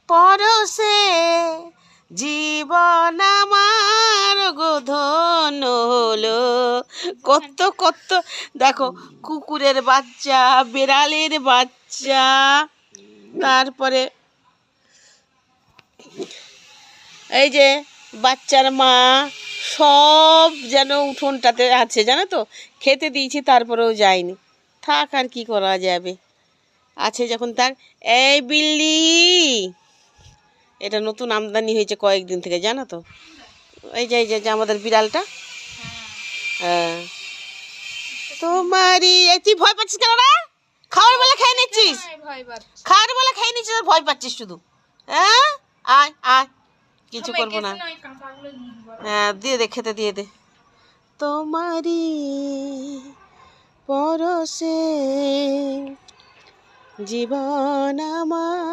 পরশে জীবন আমার গোধন হলো। কত কত দেখো, কুকুরের বাচ্চা, বিড়ালের বাচ্চা, তারপরে এই যে বাচ্চার মা, সব যেন উঠোনটাতে আছে, জানো তো। খেতে দিয়েছি তারপরেও যায়নি। থাক, আর কি করা যাবে, আছে যখন তার। এই বিল্লি, এটা নতুন আমদানি হয়েছে কয়েকদিন থেকে, জানো তো। এই যে আমাদের বিড়ালটা। হ্যাঁ, তোমারই। তুই ভয় পাচ্ছিস কেন রে? খাওয়ার বেলা খেয়ে নিচ্ছিস, খাওয়ার বেলা খেয়ে নিচ্ছিস, ভয় পাচ্ছিস শুধু। হ্যাঁ, আয় আয়, কিছু করবো না। হ্যাঁ, দিয়ে দে, খেতে দিয়ে দে। তোমারই পরশে জীবন আমার